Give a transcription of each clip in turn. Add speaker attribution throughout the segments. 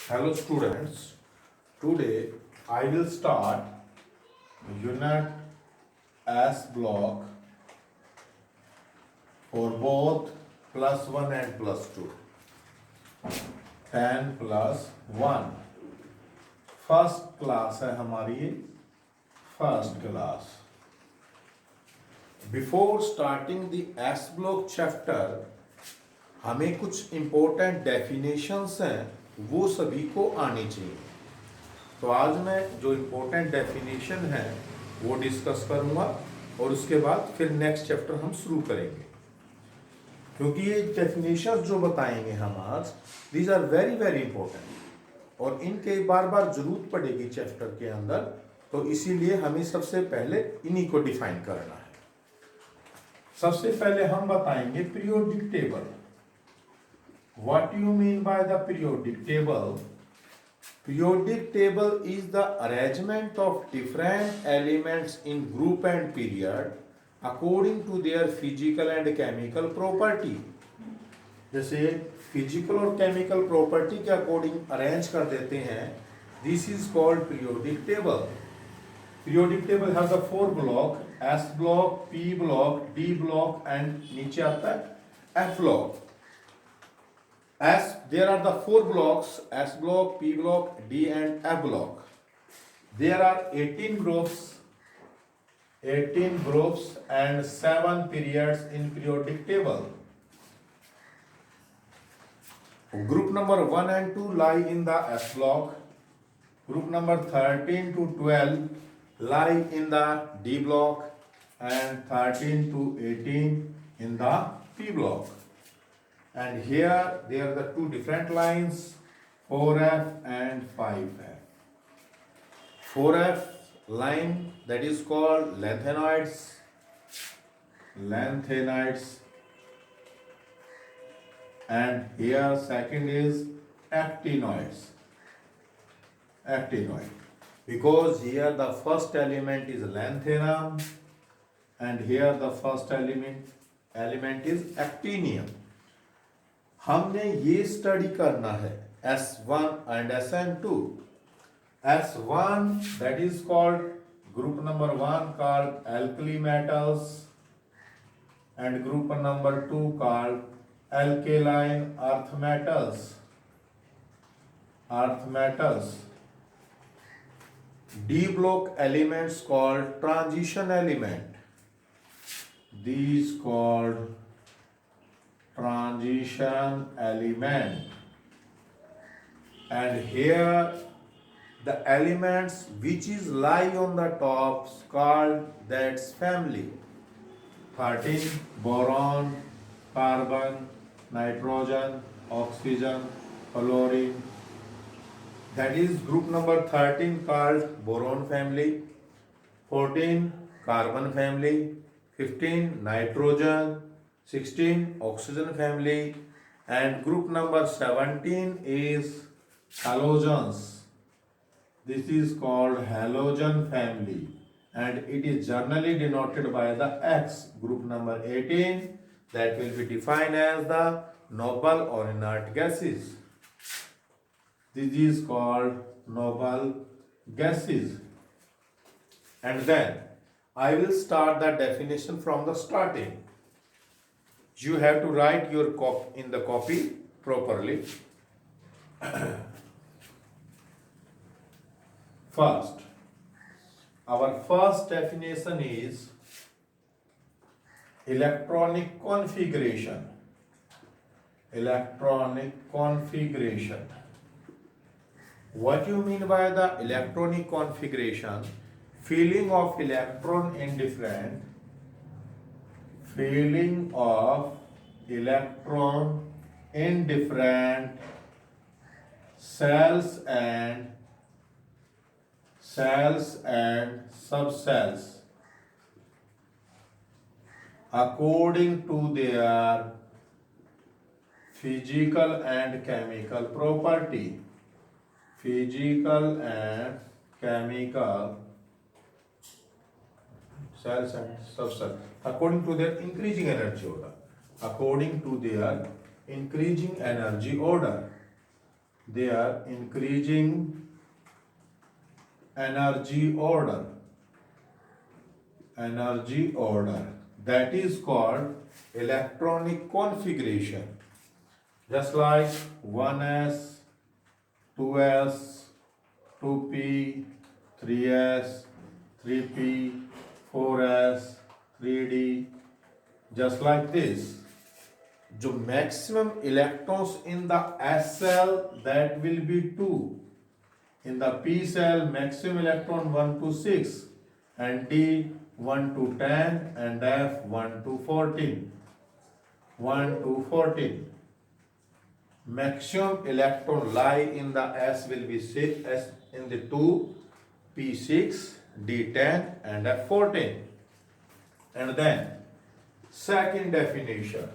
Speaker 1: Hello students, today I will start unit S block for both plus 1 and plus 2. 10 plus 1. First class है हमारी first class. Before starting the S block chapter हमें कुछ important definitions हैं वो सभी को आनी चाहिए. तो आज मैं जो इंपॉर्टेंट डेफिनेशन है वो डिस्कस करूंगा और उसके बाद फिर नेक्स्ट चैप्टर हम शुरू करेंगे. क्योंकि ये डेफिनेशंस जो बताएंगे हम आज, these are very very important और इनके बार बार जरूरत पड़ेगी चैप्टर के अंदर. तो इसीलिए हमें सबसे पहले इन्हीं को डिफाइन करना है. सबसे पहले हम बताएंगे periodic table. What do you mean by the periodic table? Periodic table is the arrangement of different elements in group and period according to their physical and chemical property. जैसे फिजिकल और chemical property के according arrange कर देते हैं. This is called periodic table. Periodic table has the 4 block, S block, P block, D block and नीचे आता है F block. As there are the 4 blocks, S block, P block, D and F block. There are 18 groups and 7 periods in periodic table. Group number 1 and 2 lie in the S block. Group number 13 to 12 lie in the D block and 13 to 18 in the P block. And here there are the two different lines, 4F and 5F. 4F line, that is called lanthanoids, and here second is actinoid, because here the first element is lanthanum and here the first element is actinium. हमने ये study करना है S1 and SN2. S1 that is called group number 1 called alkali metals and group number 2 called alkaline earth metals. D block elements called transition element. These called transition element. And here the elements which is lie on the top called that's family. 13 boron, carbon, nitrogen, oxygen, fluorine. That is group number 13 called boron family. 14 carbon family. 15 nitrogen. 16 oxygen family, and group number 17 is halogens. This is called halogen family and it is generally denoted by the X. Group number 18, that will be defined as the noble or inert gases. This is called noble gases. And then I will start the definition from the starting. You have to write your in the copy properly. First, our first definition is electronic configuration. What you mean by the electronic configuration? Feeling of electron in different cells and subcells according to their physical and chemical property. Cells and subcells according to their increasing energy order. they are increasing energy order. That is called electronic configuration. Just like 1s, 2s, 2p, 3s, 3p, 4s, 3d, just like this. जो maximum electrons in the S cell, that will be 2. In the P cell, maximum electron 1 to 6, and D 1 to 10, and F 1 to 14. 1 to 14. Maximum electron lie in the S will be 6, S in the 2, P6, D10, and F14. And then, second definition,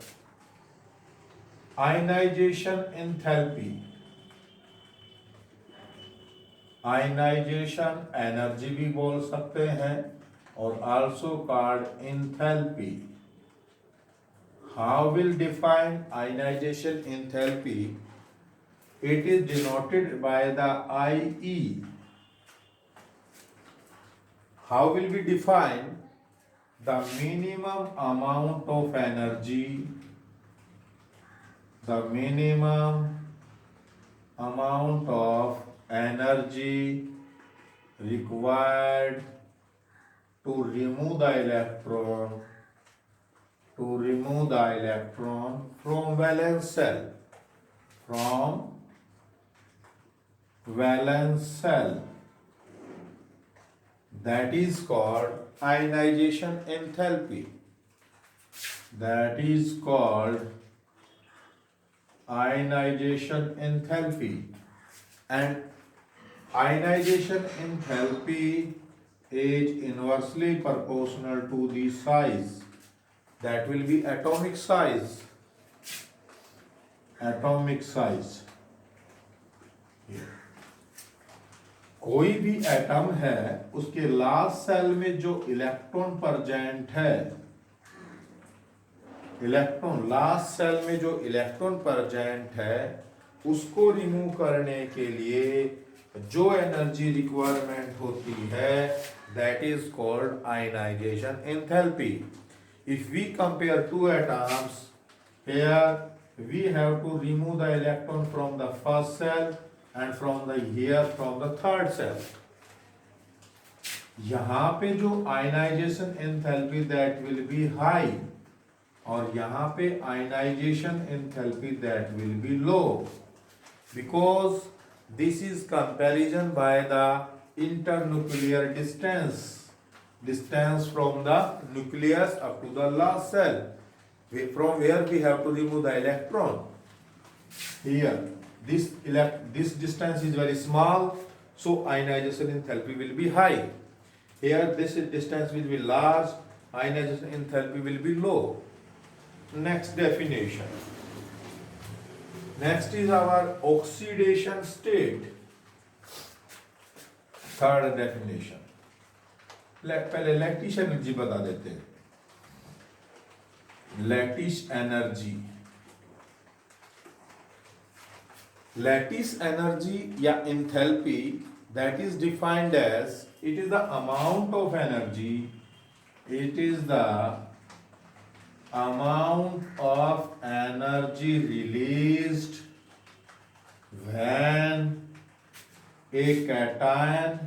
Speaker 1: ionization enthalpy. Ionization energy भी बोल सकते हैं और also called enthalpy. How will define ionization enthalpy? It is denoted by the IE. How will we define the minimum amount of energy? The minimum amount of energy required to remove the electron from valence cell, that is called ionization enthalpy. And ionization enthalpy is inversely proportional to the size. That will be atomic size. कोई भी atom है, उसके last cell में जो electron present है, last cell में जो electron present है, उसको रिमूव करने के लिए जो एनर्जी रिक्वायरमेंट होती है, that is called ionization enthalpy. If we compare two atoms, here we have to remove the electron from the first cell and from the third cell. यहाँ पे जो ionization enthalpy that will be high, और यहाँ पे ionization enthalpy that will be low, because this is comparison by the internuclear distance from the nucleus up to the last cell, from where we have to remove the electron. Here this distance is very small, so ionization enthalpy will be high. Here this distance will be large, ionization enthalpy will be low. Next definition. Next is our oxidation state. Third definition. पहले lattice energy बता देते हैं. Lattice energy या enthalpy, that is defined as it is the amount of energy released when a cation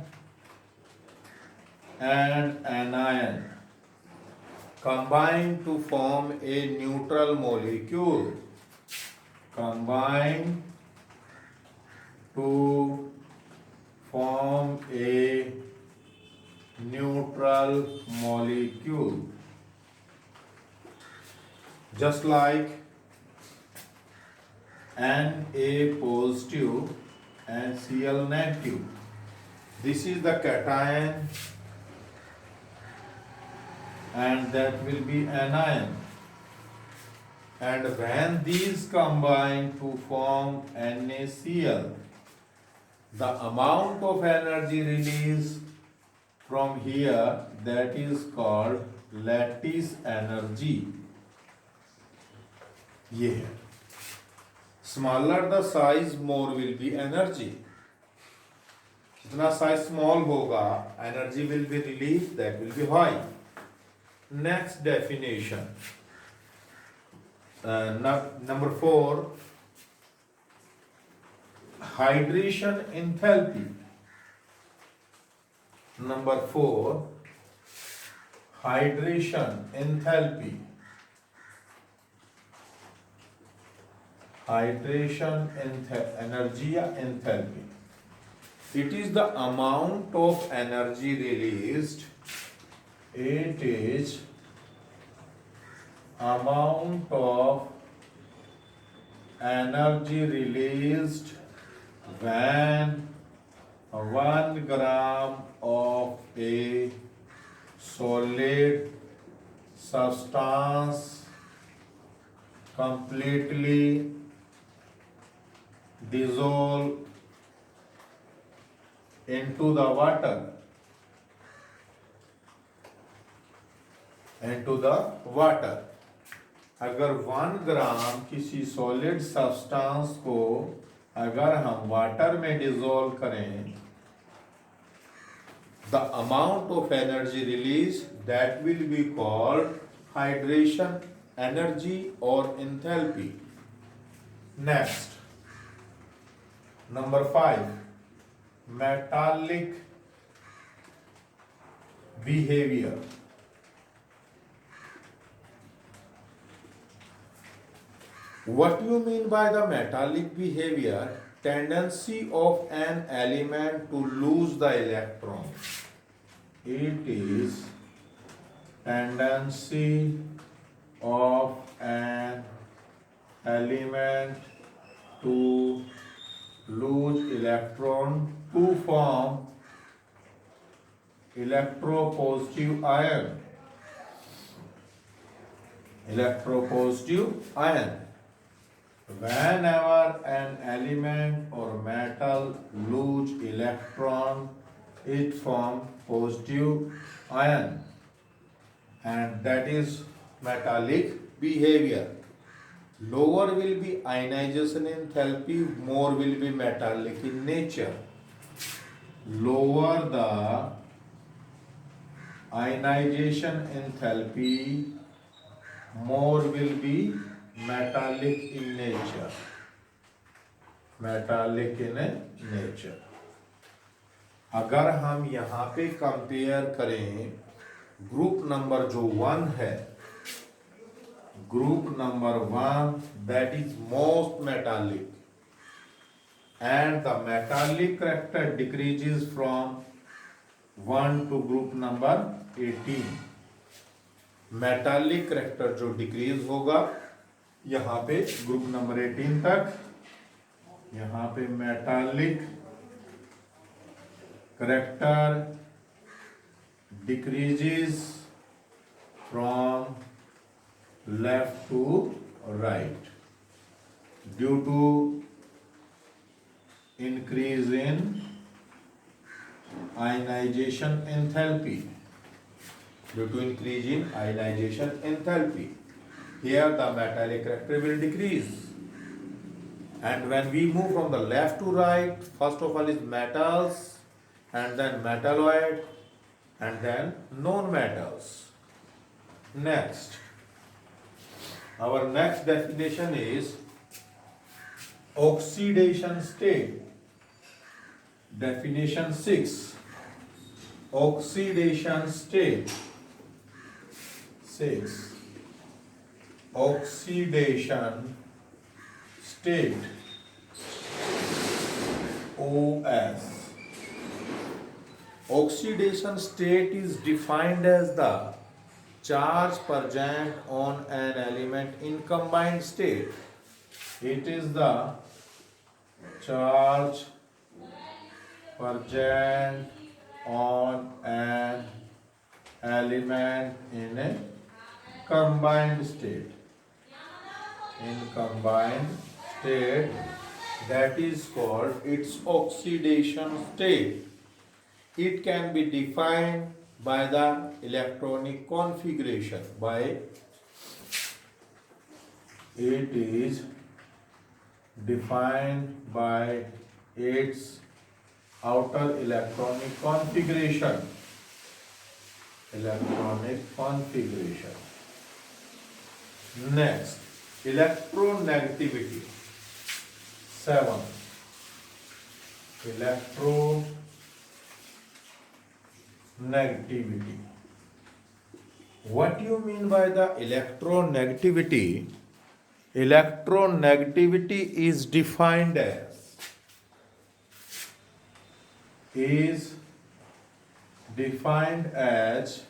Speaker 1: and anion combine to form a neutral molecule. Just like Na positive and Cl negative. This is the cation and that will be anion. And when these combine to form NaCl, the amount of energy released from here, that is called lattice energy. ये है. Smaller the size, more will be energy. जितना size small होगा, energy will be release, that will be high. Next definition, number 4, hydration enthalpy. Number 4, hydration enthalpy. Hydration energy या enthalpy. It is the amount of energy released. It is amount of energy released when 1 gram of a solid substance completely dissolve into the water. अगर 1 ग्राम किसी solid substance को अगर हम water में dissolve करें, the amount of energy release, that will be called hydration energy और enthalpy. Next, number 5, metallic behaviour. What you mean by the metallic behavior? Tendency of an element to lose the electron. It is tendency of an element to lose electron to form electropositive ion. Whenever an element or metal lose electron, it forms positive ion, and that is metallic behavior. Lower will be ionization enthalpy, more will be metallic in nature. Lower the ionization enthalpy, more will be metallic in nature. अगर हम यहाँ पे compare करें group number जो 1 है, group number 1, that is most metallic, and the metallic character decreases from 1 to group number 18. Metallic character जो decrease होगा यहाँ पे ग्रुप नंबर 18 तक, यहाँ पे metallic character decreases from left to right due to increase in ionization enthalpy. Here the metallic character will decrease, and when we move from the left to right, first of all is metals, and then metalloid, and then non-metals. Next, our next definition is oxidation state. Definition 6, oxidation state. 6, oxidation state, OS. Oxidation state is defined as the charge present on an element in combined state. It is the charge present on an element in a combined state. That is called its oxidation state. It can be defined by the electronic configuration. It is defined by its outer electronic configuration. Electronic configuration. Next, electronegativity. 7. Electronegativity. What do you mean by the electronegativity? Electronegativity is defined as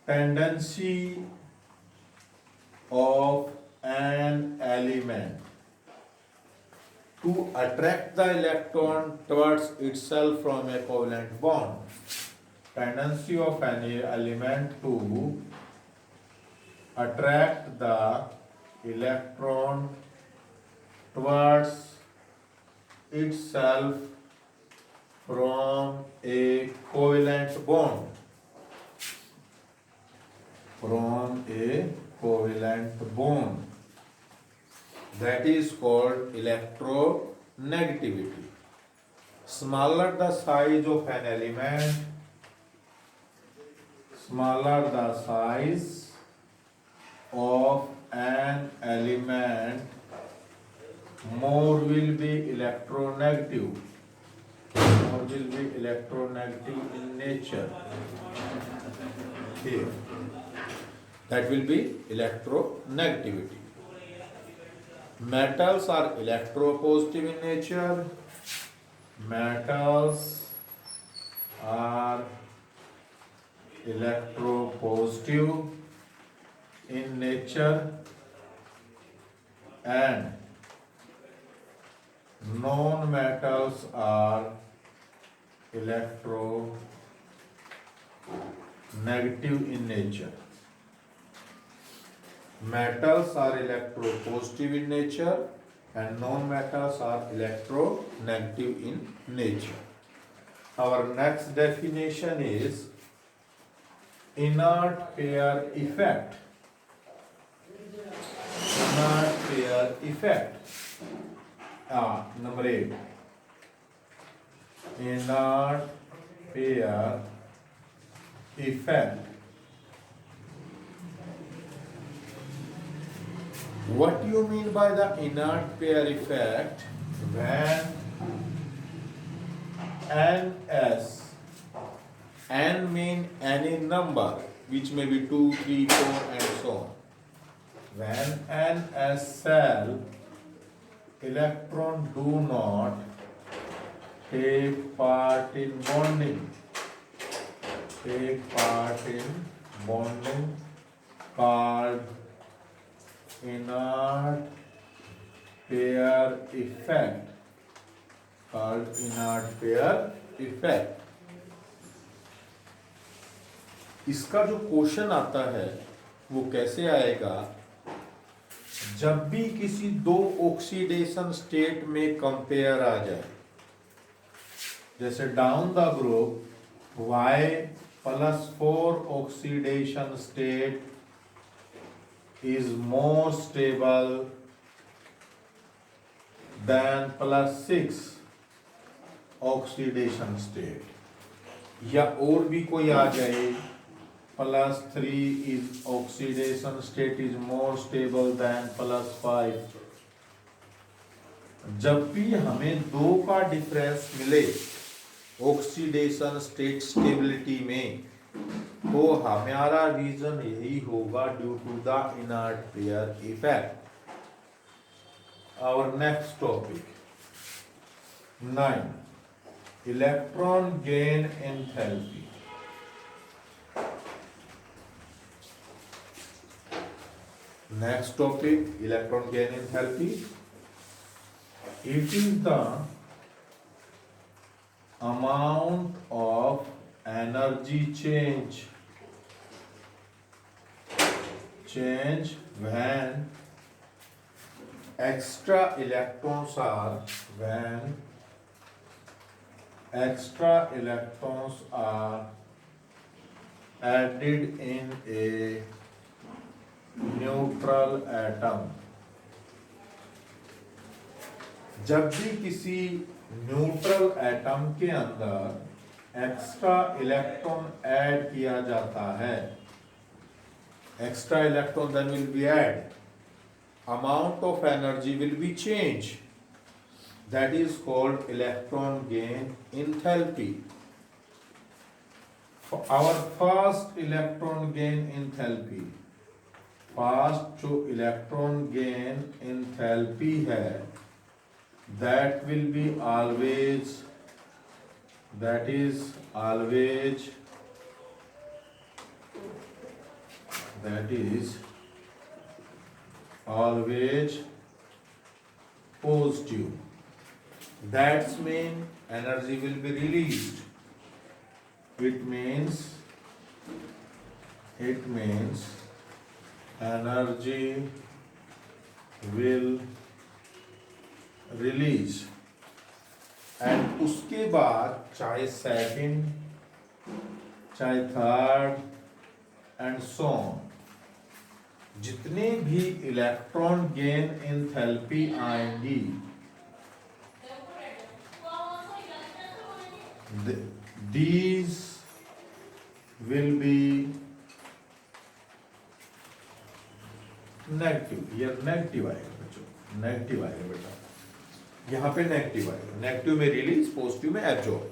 Speaker 1: tendency of an element to attract the electron towards itself from a covalent bond. Tendency of an element to attract the electron towards itself from a covalent bond. That is called electronegativity. Smaller the size of an element, more will be electronegative. In nature. Here. That will be electronegativity. Metals are electropositive in nature. Metals are electropositive in nature, and non-metals are electronegative in nature. Metals are electropositive in nature and non-metals are electronegative in nature. Our next definition is inert pair effect. Number 8. Inert pair effect. What do you mean by the inert pair effect? When n mean any number which may be 2, 3, 4 and so on. When ns cell electron do not take part in bonding called inert pair effect. इसका जो question आता है वो कैसे आएगा? जब भी किसी दो ऑक्सीडेशन स्टेट में कंपेयर आ जाए, जैसे down the group Y+4 oxidation state is more stable than +6 oxidation state, या और भी कोई आ जाए +3 is oxidation state is more stable than +5. जब भी हमें दो का डिफरेंस मिले ऑक्सीडेशन स्टेट स्टेबिलिटी में, तो हमारा रीजन यही होगा due to the inert pair effect. Our next topic 9. Electron gain enthalpy. Next topic, electron gain enthalpy. It is the amount of energy change when extra electrons are added in a neutral atom. जब भी किसी neutral atom के अंदर extra electron add किया जाता है, extra electron then will be add, amount of energy will be changed. That is called electron gain enthalpy. For our first electron gain enthalpy, first जो electron gain enthalpy है, that will be always, that is always, that is always positive. That's mean energy will be released. It means energy will release. And उसके बाद चाहे second, चाहे third and so on, जितने भी electron gain enthalpy आएंगी, these will be negative. ये negative आएगा बच्चों, नेगेटिव आएगा बेटा, यहाँ पे नेगेटिव आएगा. नेगेटिव में रिलीज, पॉजिटिव में absorb.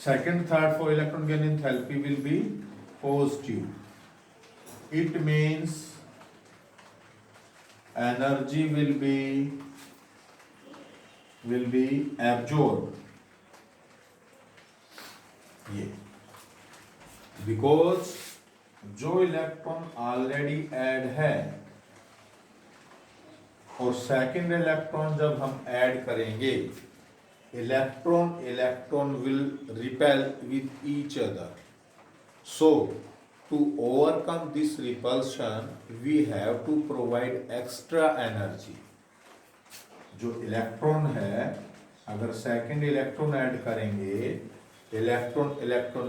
Speaker 1: Second third for electron gain enthalpy will be positive. It means energy will be absorbed. ये because जो इलेक्ट्रॉन ऑलरेडी ऐड है और सेकंड इलेक्ट्रॉन जब हम ऐड करेंगे, electron will repel with each other. So to overcome this repulsion we have to provide extra energy. जो electron है, अगर सेकंड इलेक्ट्रॉन ऐड करेंगे, electron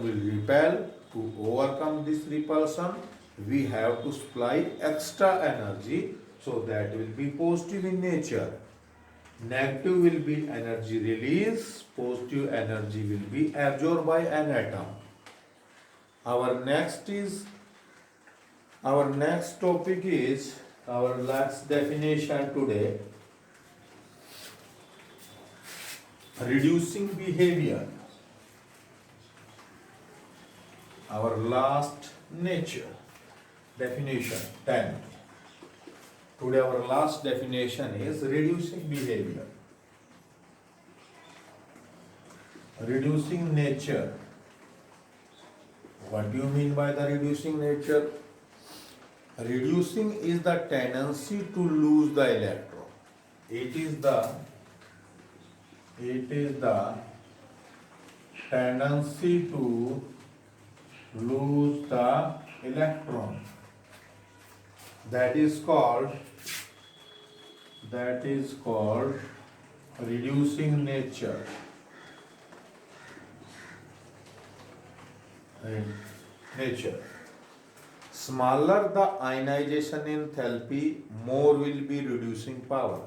Speaker 1: will repel. To overcome this repulsion we have to supply extra energy, so that will be positive in nature. Negative will be energy release, positive energy will be absorbed by an atom. Our next topic is our last definition today, reducing behavior. Our last nature definition 10. Today our last definition is reducing behavior. Reducing nature. What do you mean by the reducing nature? Reducing is the tendency to lose the electron. It is the tendency to lose the electron. That is called reducing nature. Nature. Smaller the ionization enthalpy, more will be reducing power.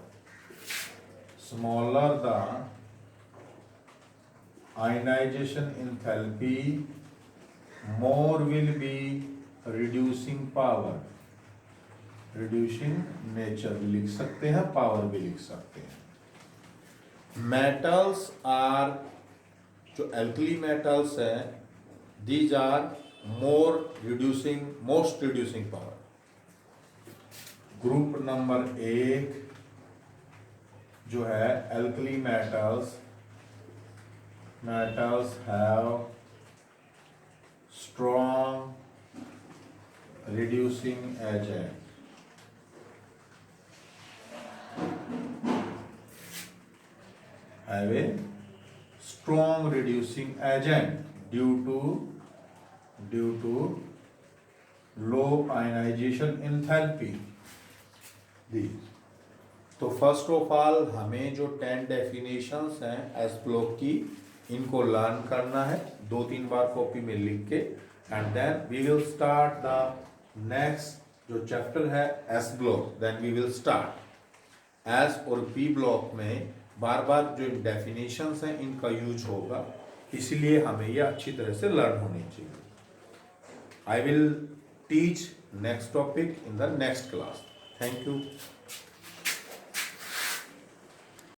Speaker 1: Smaller the ionization enthalpy, more will be reducing power. Reducing nature भी लिख सकते हैं, power भी लिख सकते हैं. Metals are, जो alkali metals हैं, these are most reducing power. Group number 1 जो है alkali metals have strong reducing agent. Have a strong reducing agent due to low ionization enthalpy. तो फर्स्ट ऑफ ऑल हमें जो 10 डेफिनेशंस हैं S block की, इनको learn करना है 2-3 बार कॉपी में लिख के, and then we will start the next जो चैप्टर है S block. Then we will start S और पी ब्लॉक में बार बार जो डेफिनेशंस हैं इनका यूज होगा, इसलिए हमें ये अच्छी तरह से लर्न होनी चाहिए. I will teach next topic in the next class. Thank you.